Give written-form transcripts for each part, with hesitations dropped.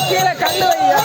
கீழே கல்லு வையா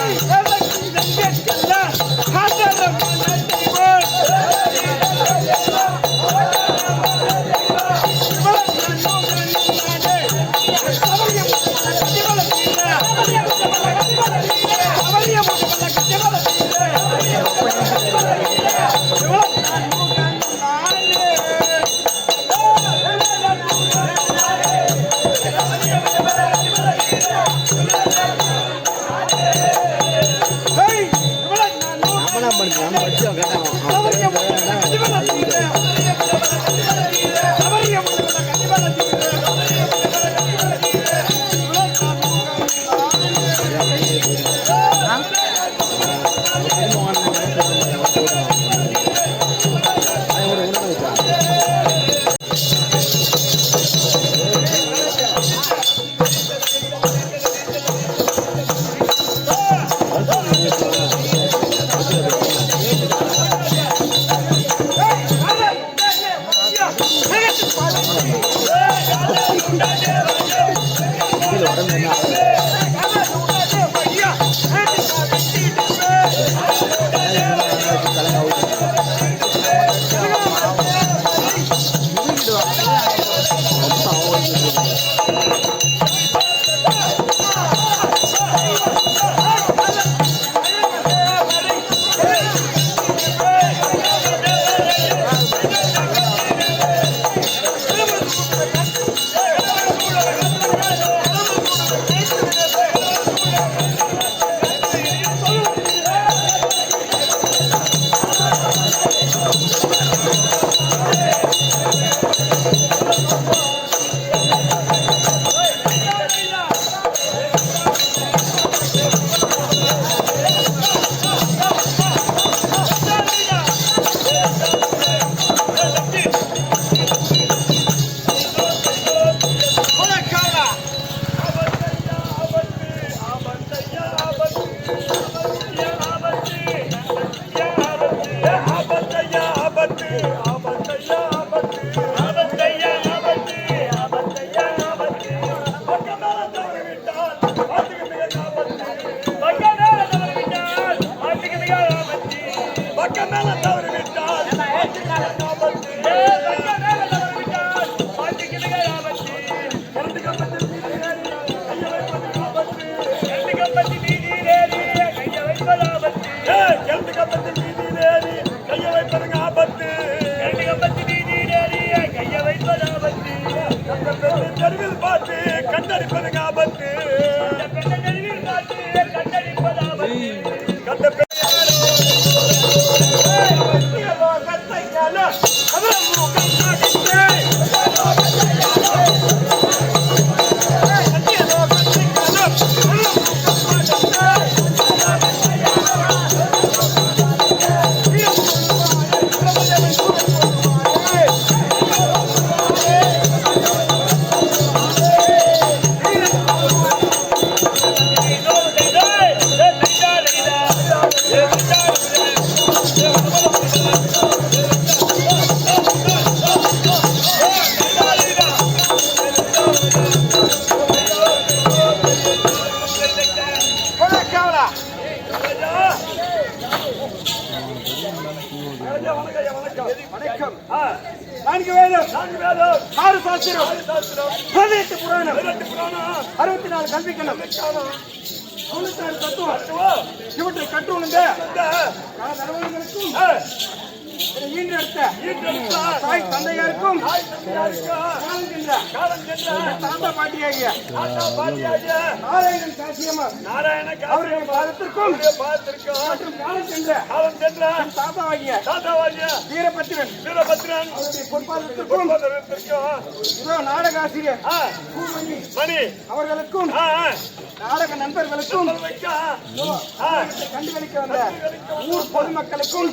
Gracias. வணக்கம். நான்கு வேதம், 6 சாஸ்திரம், 18 புராணம், 64 கல்விக்கணம், 96 தத்துவம். இவற்றை கற்றுணர்ந்த ஈன்றெடுத்த தாய் தந்தையாருக்கும் தாத்தா பாட்டியாகிய நாராயணன் காசியம்மன் அவருடைய பாதத்திற்கும் மற்றும் காலம் சென்ற தாத்தாவாகிய வீரபத்திரன் அவருடைய பொற்பாதத்திற்கும் இதோ நாடகாசிரியர் மணி அவர்களுக்கும் நாடக நண்பர்களுக்கும் கண்டுகளிக்க வந்த ஊர் பொதுமக்களுக்கும்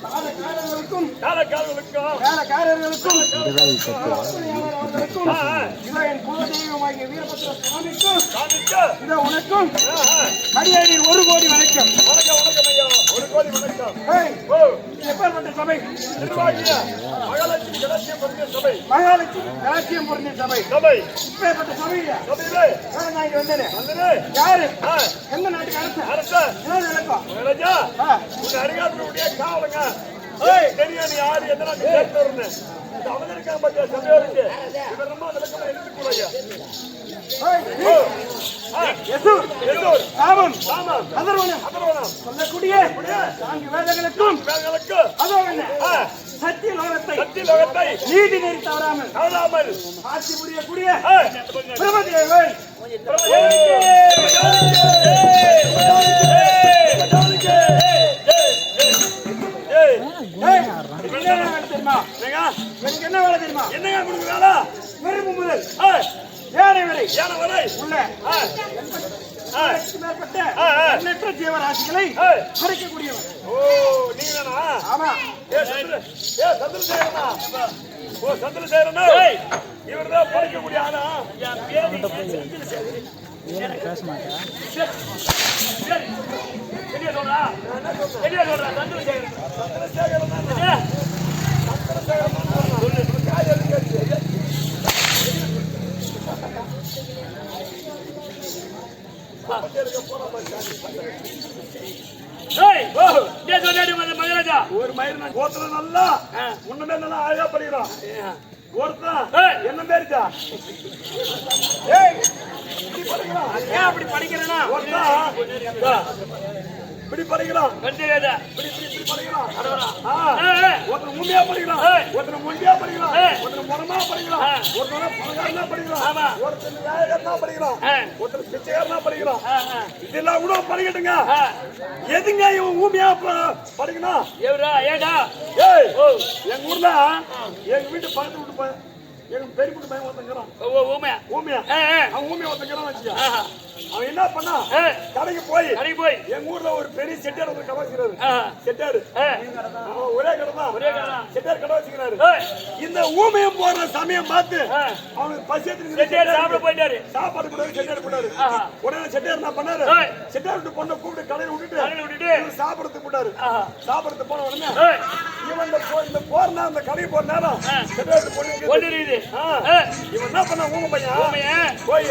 வேலைக்காரர்களுக்கும் இதோ என் குலதெய்வமாகிய வீரபத்திர சுவாமிக்கும் இதோ உனக்கும் அடியாரின் 1 கோடி வணக்கம். எப்பேற்பட்ட சபை? மகாலட்சுமி கலாச்சியம் பொருந்திய சபை. இப்பேற்பட்ட சபையில நான் இங்க வந்தேன். யாரு? எந்த நாட்டுக்கு அரசர்? என்ன நடக்கும்? தெரியும் நீ யாரு எந்த நாட்டு சேர்த்தவர்னு அவங்க இருக்காங்க பத்தியா சபையோருக்கு இவர் ரொம்ப விளக்கமா எடுத்துக்கூடாது. சொல்லக்கூடிய 4 வேதங்களுக்கும் சத்திய லோகத்தை நீதி நெறி தவறாமல் ஆட்சி புரியக்கூடிய பிரம்மதேவன் என்ன வேலை தெரியுமா? என்னங்க கொடுக்க வேலை? நெருப்பு முதல் யானை வரை உள்ள மேற்பட்ட எண்ணற்ற ஜீவராசிகளை மறைக்கக்கூடியவன். ஓ நீங்களா? ஆமா. சந்திரசேகரனா? ஓ சந்திரசேகரனா? இவர்தான் படிக்கக்கூடிய ஆனா பேச மாட்டேன். மகாராஜா ஒரு மயிர் கோத்துல நல்லா முன்னமே நல்லா அழகா படிக்கிறான். ஒருத்தன் என்ன பேருச்சா? ஏன் அப்படி படிக்கிறேன்னா இப்படி படிக்கலாம், படிக்கலாம். ஒருத்தர் உண்மையா படிக்கலாம், ஒருத்தர் மொழியா படிக்கலாம், ஒருத்தர் முறமா படிக்கலாம், ஒருத்தர் பணக்காரனா படிக்கலாம், ஒருத்தர் வேலைக்காரனா படிக்கலாம், ஒருத்தர் பிச்சைக்காரனா படிக்கலாம். இதெல்லாம் கூட படிக்கட்டுங்க. எதுங்க இவன் ஊமையா படிக்கணும்? ஏய் எங்க ஊர்ல எங்க வீட்டு பக்கத்து வீட்டு எங்க பெரிய வீட்டு பையன் ஒருத்தங்கிறான். ஊமையா அவன் ஊமையா ஒருத்தங்கிறான் வச்சுக்க. அவன் என்ன பண்ணா கடைக்கு போய் எங்க ஊர்ல ஒரு பெரிய செட்டியார் வந்து கடை வச்சுக்கிறாரு. செட்டியாரு ஒரே கடை தான். செட்டியார் கடை வச்சுக்கிறாரு. இந்த ஊமையம் போற சமயம் பார்த்து அவனுக்கு பசி சாப்பிட போயிட்டாரு. சாப்பாடு கூட செட்டியார் போட்டாரு. உடனே செட்டியார் என்ன பண்ணாரு? செட்டியார் விட்டு பொண்ணை கூப்பிட்டு கடையை விட்டுட்டு சாப்பிடறதுக்கு போட்டாரு. சாப்பிடறதுக்கு போன உடனே இவன் இந்த போறனா அந்த கடைக்கு போற நேரம் செட்டியார் பொண்ணு இவன் என்ன பண்ண ஊமை பையன் போய்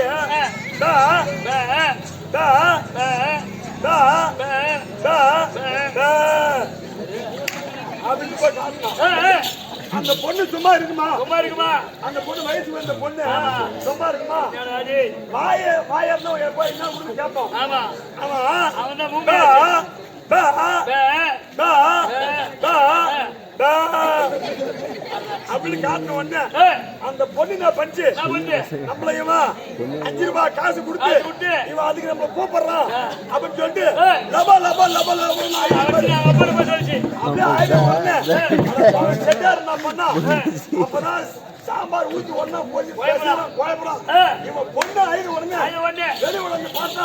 அப்படின்னு போய் காட்டணும். அந்த பொண்ணு சும்மா இருக்குமா? அந்த பொண்ணு வயசு வந்த பொண்ணு சும்மா இருக்குமா? வாயர்னா போய் என்ன கொடுத்து கேட்போம். அப்படின்னு காட்டின உடனே அந்த பொண்ணு நான் பஞ்சு நம்மள இவன் 5 ரூபாய் காசு கொடுத்து இவன் அதுக்கு நம்ம கூப்பிடுறான் அப்படின்னு சொல்லிட்டு லபா லபா லபா லபா அப்படியே ஆயிட உடனே செட்டார் நான் பண்ணா அப்பதான் சாம்பார் ஊத்தி ஒன்னா போய் குழப்பறான். இவன் பொண்ணு ஆயுத உடனே வெளி உடனே பார்த்தா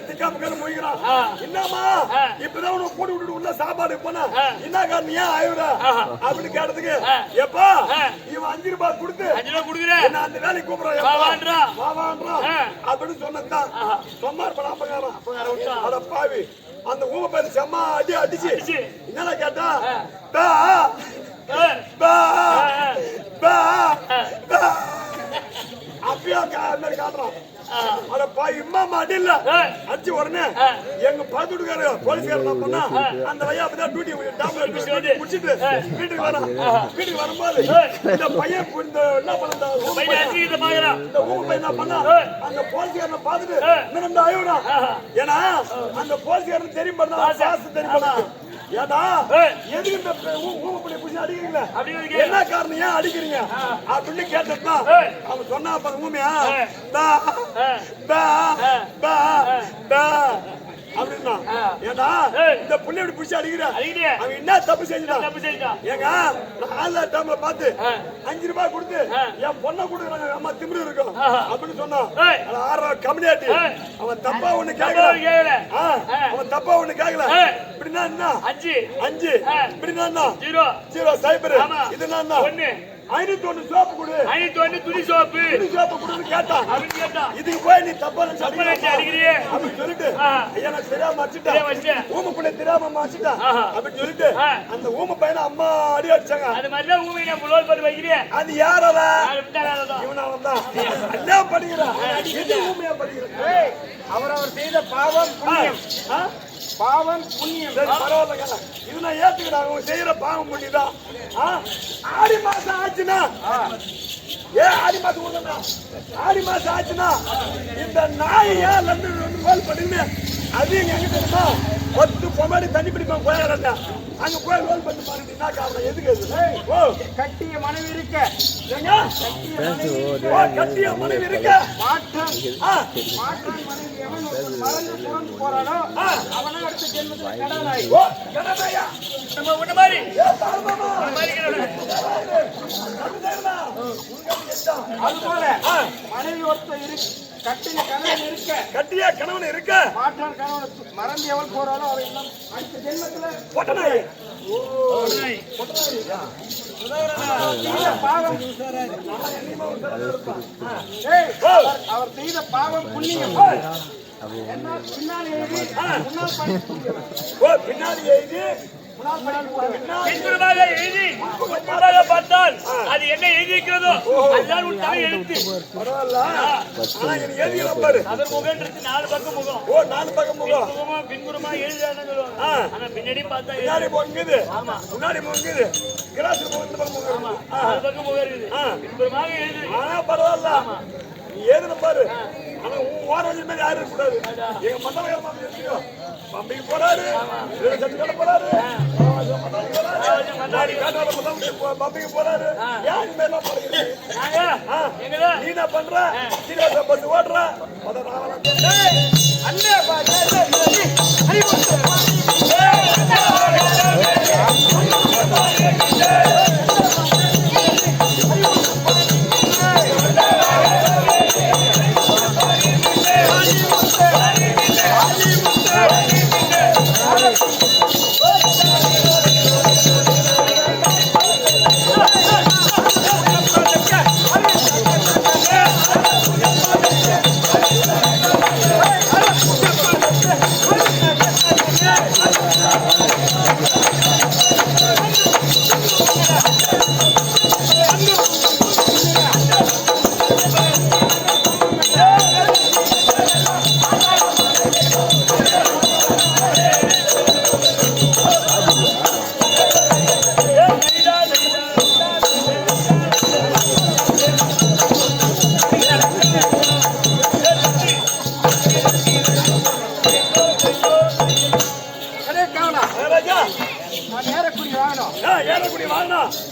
திக்காம முடிக்கிறான். என்னமா இப்பதான் உனக்கு போட்டு விட்டுட்டு உள்ள சாப்பாடு போனா என்ன காரணம் ஏன் ஆயுதா அப்படின்னு கேட்டதுக்கு எப்பா இவன் 5 ரூபாய் கொடுத்து என்ன அந்த வேலைக்கு கூப்பிடுறான் அப்படின்னு சொன்னதுதான் சொன்னார் பணம் அட பாவி. அந்த ஊமை பேரு செம்மா அடிச்சு என்னடா கேட்டா அப்பயும் காட்டுறான். அட பாய் இம்மா அடில்ல அடிச்சு உடனே எங்க பாத்துட்டுக்காரு போலீஸ்காரர் என்ன பண்ணா அந்த பையன் அப்பதான் டியூட்டி முடிச்சிட்டு வீட்டுக்கு வரான். வீட்டுக்கு வரும்போது இந்த பையன் இந்த என்ன பண்ணா இந்த ஊர் பையன் என்ன பண்ணா அந்த போலீஸ்காரனை பார்த்துட்டு இன்னும் ஆயுடா. ஏன்னா அந்த போலீஸ்காரன் தெரியும் பண்ணா சாசு தெரியும் பண்ணா. ஏடா எதுக்கு இந்த ஊமப்படி புடிச்சு அடிக்கிறீங்களா? என்ன காரணம் ஏன் அடிக்கிறீங்க அப்படின்னு கேட்டதுதான் அவன் சொன்னா ஊமையா அப்படின்னா ஏன்னா இந்த புள்ளி எப்படி புடிச்சு அடிக்கிறா அவன் என்ன தப்பு செஞ்சுட்டான்? ஏங்க நான் டைம்ல பார்த்து 5 ரூபாய் கொடுத்து என் பொண்ணை கொடுக்குறாங்க அம்மா திமிரு இருக்கும் அப்படின்னு சொன்னான். 6 கம்யூனிட்டி அவன் தப்பா ஒண்ணு கேட்கல. அவன் தப்பா ஒண்ணு கேட்கல. இப்படின்னா என்ன 5 இப்படின்னா என்ன 0 சைபர் இது என்ன 501 சோப்பு கொடு 501 துணி சோப்பு கொடுன்னு கேட்டான். இதுக்கு போய் நீ தப்பா அடிக்கிறியே அப்படின்னு சொல்லிட்டு ஐயா நான் தெரியாம அடிச்சுட்டேன் ஊமை பிள்ளை தெரியாம அடிச்சுட்டான் அப்படின்னு சொல்லிட்டு அந்த ஊமை பையனை அம்மா அடி அடிச்சாங்க. அது மாதிரிதான் ஊமை நான் புலோல் பண்ணி வைக்கிறேன். அது யாரால இவனால தான் என்ன படிக்கிறான் ஊமையா படிக்கிறான். அவர் செய்த பாவம் புண்ணியம் பாவம் புண்ணியம் பரவாயில்ல. இது நான் ஏத்துக்கிறேன். அவங்க செய்யற பாவம் புண்ணியதான். ஆடி மாசம் ஆச்சுன்னா ஆடி மாசம் ஆடி மாசம் ஆச்சுன்னா இந்த நாய் ஏன் 2 கோல் பண்ணுங்க அது எங்க தெரியுமா 10 பொம்மாடி தண்ணி பிடிப்பாங்க போயாரண்டா அங்க போய் ரோல் பண்ணி பாருங்க. என்ன காரணம் எதுக்கு கட்டிய மனைவி இருக்க கட்டிய மனைவி இருக்க மாற்றம் மனைவி எவன் மறந்து புறந்து போறானோ அவனை அடுத்த ஜென்மத்தில் கடனாய் கடனாயா நம்ம உன்ன மாதிரி அதுபோல மனைவி ஒருத்தர் இருக்கு கட்டிய கணவன் இருக்க மாற்றான் கணவன் மறந்து எவன் போறானோ அவன் எல்லாம் அடுத்த ஜென்மத்துல பொட்டனாய் பாவம் அவர் செய்த பாவம் புண்ணியம் பின்னாடி எழுதி பார்த்தால் அது என்ன எழுதியிருக்கிறதோ அதுதான் உன் தலை எழுத்து. அவர் முகம் 4 பக்கம் முகம் 4 பக்கம் முகம் பின்புறமா எழுதான்னு சொல்லுவாங்க. ஆனா பின்னாடி பார்த்தா முன்னாடி போங்குது முன்னாடி போங்குது கிளாஸ் ஆமா 4 பக்கம் முகம் இருக்குது பின்புறமாக எழுது. ஆனா பரவாயில்ல நீ ஏதுன பாரு. ஆனா உன் ஓரஞ்சு மேல யாரும் இருக்கக்கூடாது. எங்க மண்டலம் பம்பிக்கு போறாரு சட்டுக்கடை போறாரு பம்பிக்கு போறாரு யாரு மேல போறீங்க நீ என்ன பண்ற சீரியஸா பஸ் ஓடுற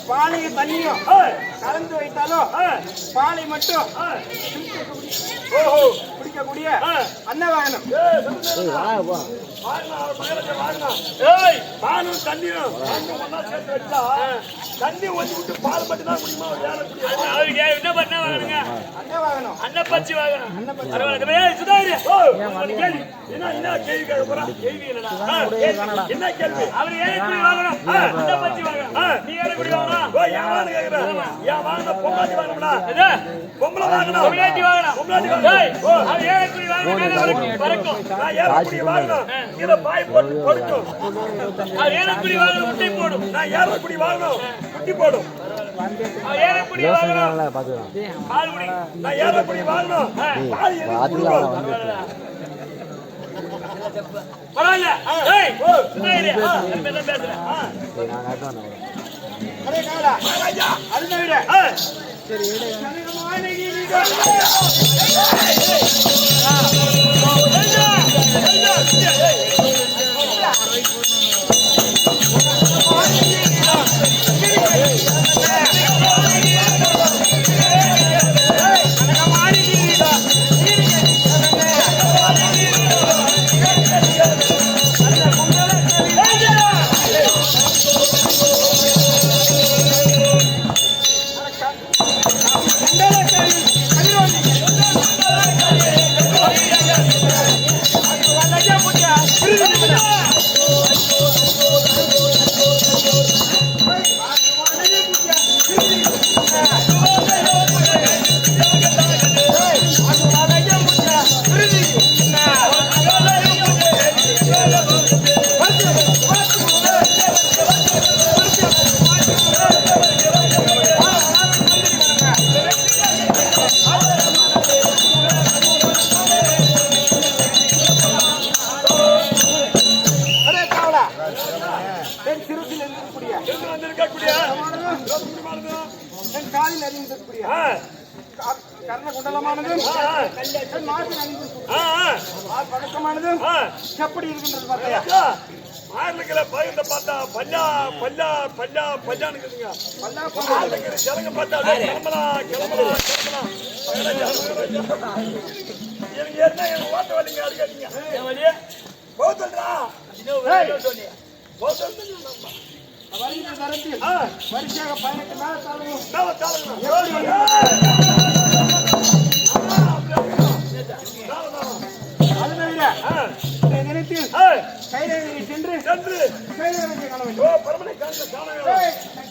பாலையை தண்ணியும் கலந்து வைத்தாலும் பாலை மட்டும் குடிக்கக்கூடிய அன்னவாகனம் பாலும் தண்ணியும் ஒன்னா சேர்த்து வச்சா தண்ணி ஒண்ணு விட்டு பால் மட்டும் தான் குடிமா என்ன பண்ண வாங்கணுங்க அன்னவாகனம் அன்னப்பச்சி வாங்கணும் என்ன கேள்வி கேட்க போறான் கேள்வி என்ன கேள்வி அவர் ஏன் இப்படி வாங்கணும் அன்னப்பச்சி வாங்கணும் நீ ஏன் இப்படி வாங்கணும் ஏன் கேக்குறேன் ஏன் வாங்கின பொம்மாட்டி வாங்கணும்னா பொம்பளை வாங்கணும் பொம்மாட்டி வாங்கணும் பொம்மாட்டி வாங்கணும் அவர் ஏன் இப்படி வாங்கணும் பறக்கும் நான் ஏன் இப்படி வாங்கணும் இத பாய் போட்டு கொடுக்கும் அவர் ஏன் இப்படி வாங்கணும் முட்டை போடும் நான் ஏன் இப்படி வாங்கணும் குட்டி போடும் ஏறக்குடி வாங்கணும் பால் குடி நான் ஏறக்குடி வாங்கணும் பால் எனக்கு பரவாயில்ல ஏய் சும்மா இரு நான் பேசுறேன் அரே காடா ராஜா அதுதான் விட சரி எப்படி இருக்கின்றது பார்த்தியா ஆறுல பயிர்ந்த பார்த்தா பல்லா பல்லா பல்லா பல்லான்னு இருக்குதுங்க ஆறுல ஜனங்க பார்த்தா கிளம்பலாம் கிளம்பலாம் கிளம்பலாம் எனக்கு என்ன எனக்கு ஓட்ட வலிங்க அடிக்காதீங்க போதுன்றா வரிசையாக பயணிக்கு மேல தாழணும் நினைத்து கைலங்கரை சென்று கைலங்கரை காண வேண்டும்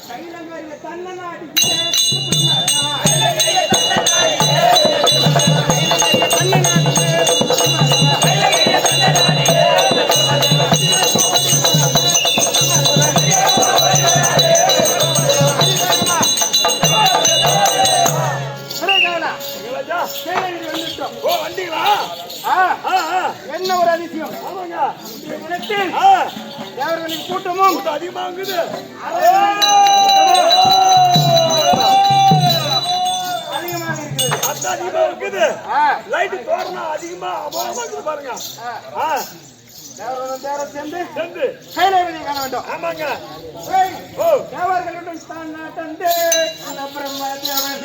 கைலங்கரையில தன்னநாடி என்ன ஒரு அதிசயம் தேவர்களின் கூட்டமும் அதிகமாகுது அதிகமாக இருக்குது அதிகமா இருக்குது லைட் தோரணம் அதிகமா அபாரமா இருக்குது பாருங்க தேவர்களுடன் சேர்ந்து சென்று கைலவனை காண வேண்டும் ஆமாங்க தேவர்களுடன் தான் நாட்டந்தே அந்த பிரம்ம தேவன்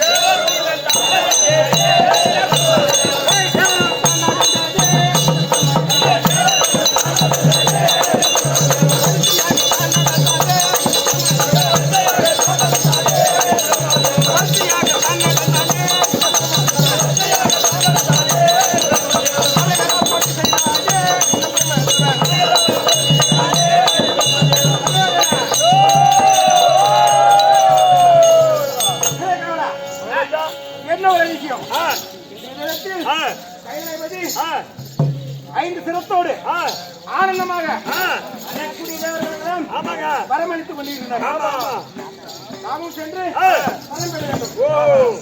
ஐந்து சிரத்தோடு ஆனந்தமாக வரமளித்துக் கொண்டிருக்கிறார் நாமும் சென்று வரம் பெற வேண்டும்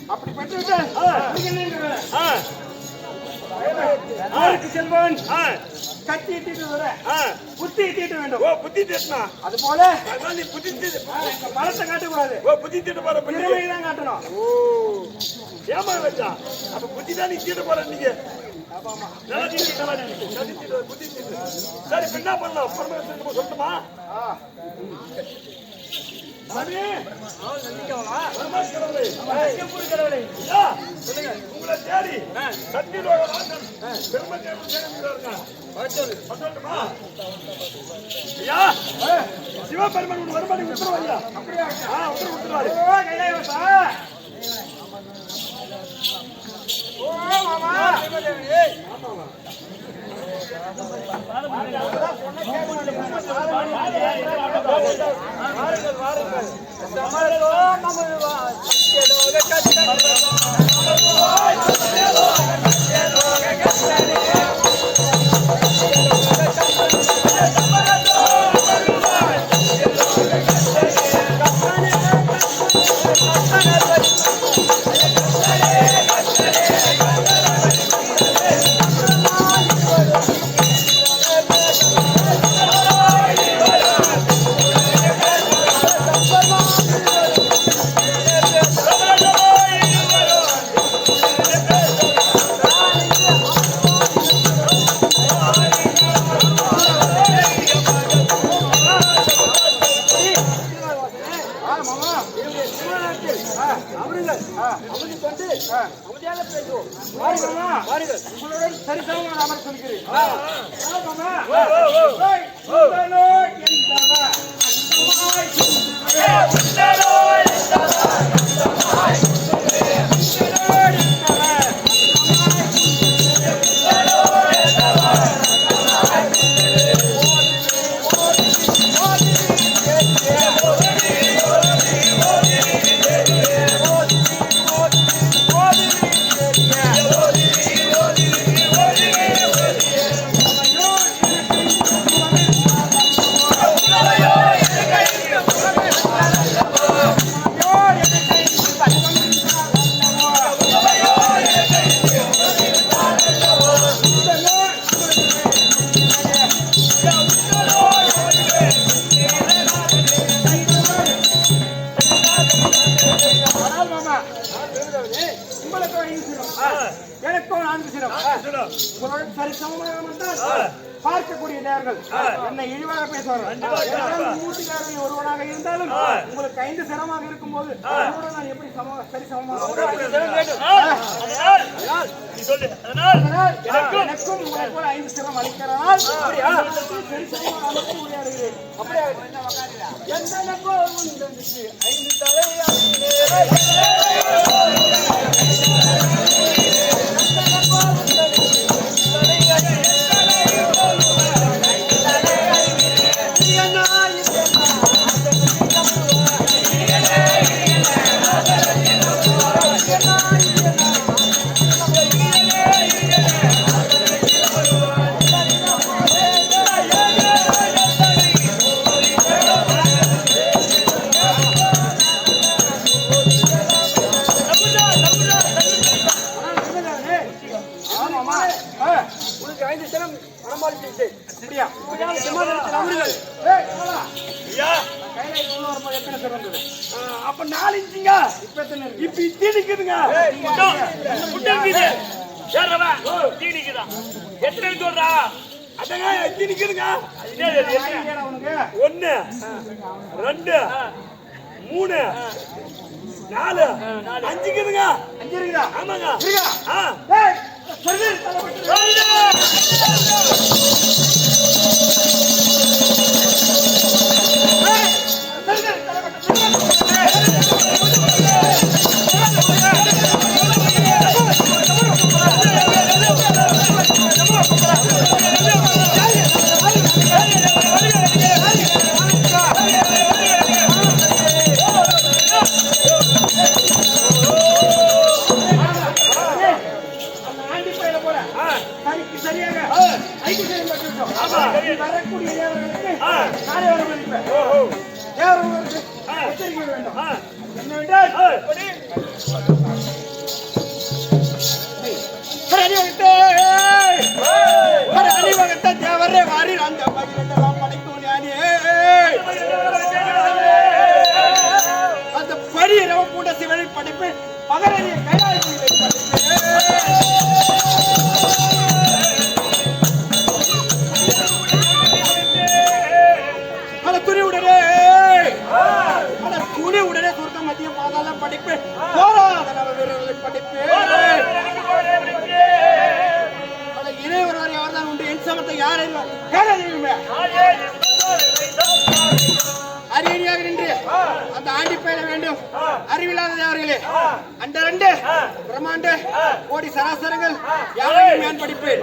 அப்படி பெற்றுவிட்டால் செல்வன் கத்தி தீட்டு வர புத்தி தீட்ட வேண்டும் புத்தி தீட்டா அது போல புத்தி பலத்தை காட்டக்கூடாது புத்தி தீட்ட போற திறமையை தான் காட்டணும் ஏமா வச்சா அப்ப புத்தி தான் நீ தீட்ட போற நீங்க சரி என்ன பண்ணலாம் சொல்லட்டுமா உங்களை தேடி சத்தியோட சிவபெருமன் வருமானி உத்தரவு உத்தரவு வாருங்கள் அமைதியாக பேசுவோம். வாருங்கம்மா. வாருங்கள். உங்களுடன் சரிசமமாக அமர சொல்கிறேன். ஆ. வாருங்கம்மா. ஓ, ஓ, ஓ. ஓய், உந்தனோ எந்தவ, அந்தமாய் உந்தனோ எனக்கும் 4 சிரம். உங்களுடன் சரிசமமாக அமர்ந்தால் பார்க்கக்கூடிய நேர்கள் என்னை இழிவாக பேசுவார்கள். மூட்டிக்காரர்கள் ஒருவனாக இருந்தாலும் உங்களுக்கு 5 சிரமமாக இருக்கும் போது நான் எப்படி சரிசமமாக எனக்கும் உங்களை போல 5 சிரம் அளிக்கிறதால் சரிசமமாக அமர்ந்து உரையாடுகிறேன். என்னென்னப்போ 5 தலையாடுகிறேன். உனக்கு 5 சிரம் பணமாளிச்சு. அப்படியா? அப்ப 4 இன்ச்சுங்க. இப்ப இத்தி நிக்குதுங்க. எத்தனை சொல்றா? அதங்க இத்தி நிக்குதுங்க. 1 2 3 4 5 இருக்குதுங்க. 5 இருக்குதா? ஆமாங்க. இருக்கா? ஆ. ஏய், சரி சரியாக 5 சிரம் பெற்றுட்டோம். வரக்கூடிய தேவர்களுக்கு நாளை வர மதிப்பேன். தேவர்களுக்கு எச்சரிக்கை வேண்டும். என்னவென்றால் அணிவகத்தை தேவரே வாரி அந்த பகிரண்டெல்லாம் படைக்கும் ஞானியே. அந்த பரியரவ கூட சிவனை படைப்பு பகரறிய கையாளி துணிவுடனே சுருக்க மத்திய பாதாள படிப்பு போராத நவ வீரர்களை படிப்பு இணை ஒருவர் யார்தான் உண்டு என் சமத்தை யாரும் அறியறியாக நின்று அந்த ஆண்டி பயில வேண்டும். அறிவில்லாத தேவர்களே அந்த 2 பிரம்மாண்ட கோடி சராசரங்கள் யாரையும் நான் படிப்பேன்.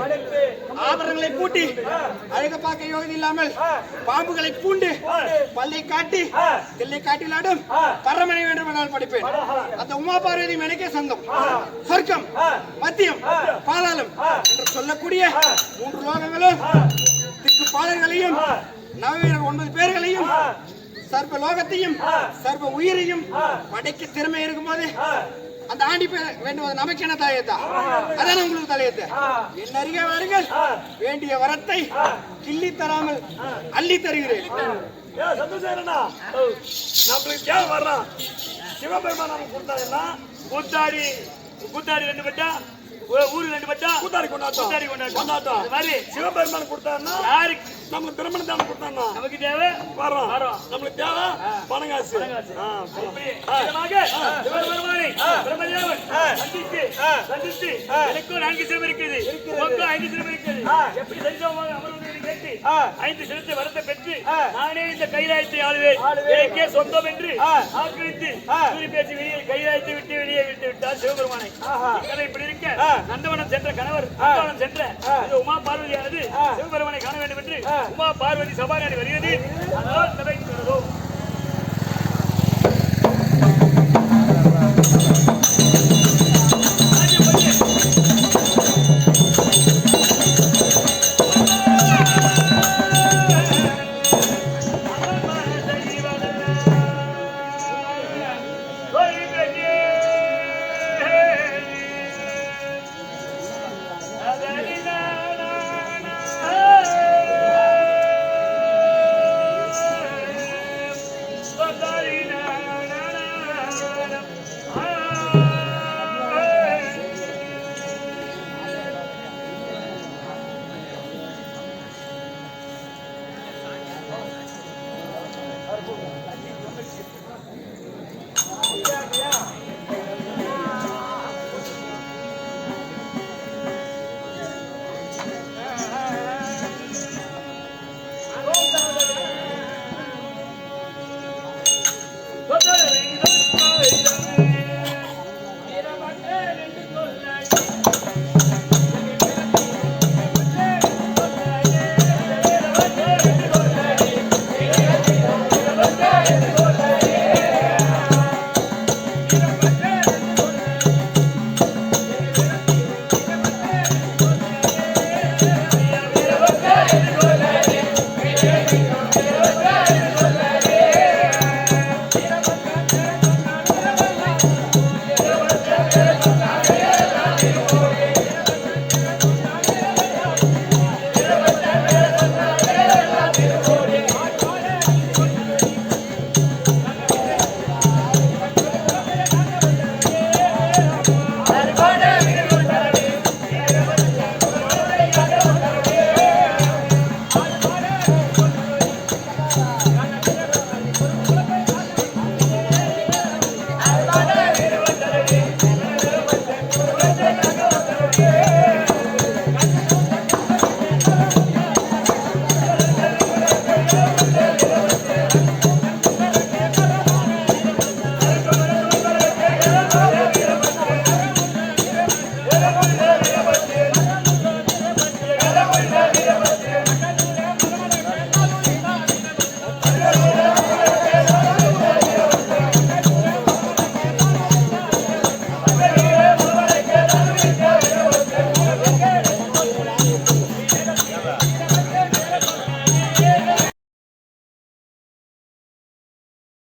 ஆபரணங்களை பூட்டி அழக பார்க்க யோகதி இல்லாமல் பாம்புகளை பூண்டு பல்லை காட்டி தில்லை காட்டிலாடும் பரமனை வேண்டும் என்றால் படிப்பேன். அந்த உமா பார்வதி எனக்கே சொந்தம். சொர்க்கம் மத்தியம் பாதாளம் என்று சொல்லக்கூடிய 3 லோகங்களும் திக்கு பாடல்களையும் நவவீரர் 9 பேர்களையும் சர்வ லோகத்தையும் சர்வ உயிரையும் படைக்க திறமை இருக்கும்போது அந்த ஆண்டி வேண்டுவது நமக்கு என்ன தலையத்தா? அதான் உங்களுக்கு தலையத்த. என் அருகே வாருங்கள், வேண்டிய வரத்தை கிள்ளி தராமல் அள்ளி தருகிறேன். நம்மளுக்கு தேவை வர்றான் சிவபெருமான் நமக்கு கொடுத்தாருன்னா கூத்தாடி 2 பட்டா ஊரு 2 பட்டா கூத்தாடி கொண்டாட்டம் சிவபெருமான் கொடுத்தாருன்னா யாருக்கு நமக்கு திருமணம் தானே கொடுத்தான்னா நமக்கு தேவை வரோம் வரோம். நம்மளுக்கு தேவை பணம் காசு இப்படி விதமாக சிவபெருமானை பிரம்மதேவன் சந்தித்து எனக்கும் 4 சிரம் இருக்குது, உனக்கும் 5 சிரம் இருக்குது. எப்படி சரிசமமாக அமர்வது என்று கேட்டு 5 சிரத்தை வரத்தை பெற்று நானே இந்த கைலாயத்தை ஆளுவேன், எனக்கே சொந்தம் என்று ஆக்கிரமித்து சூரி பேசி வெளியே கைலாயத்தை விட்டு வெளியே விட்டு விட்டார் சிவபெருமானை. கதை இப்படி இருக்க நந்தவனம் சென்ற கணவர் நந்தவனம் சென்ற இந்த உமா பார்வதியானது சிவபெருமானை காண வேண்டும் என்று உமா பார்வதி சபாநாடி வருகிறது. அதனால்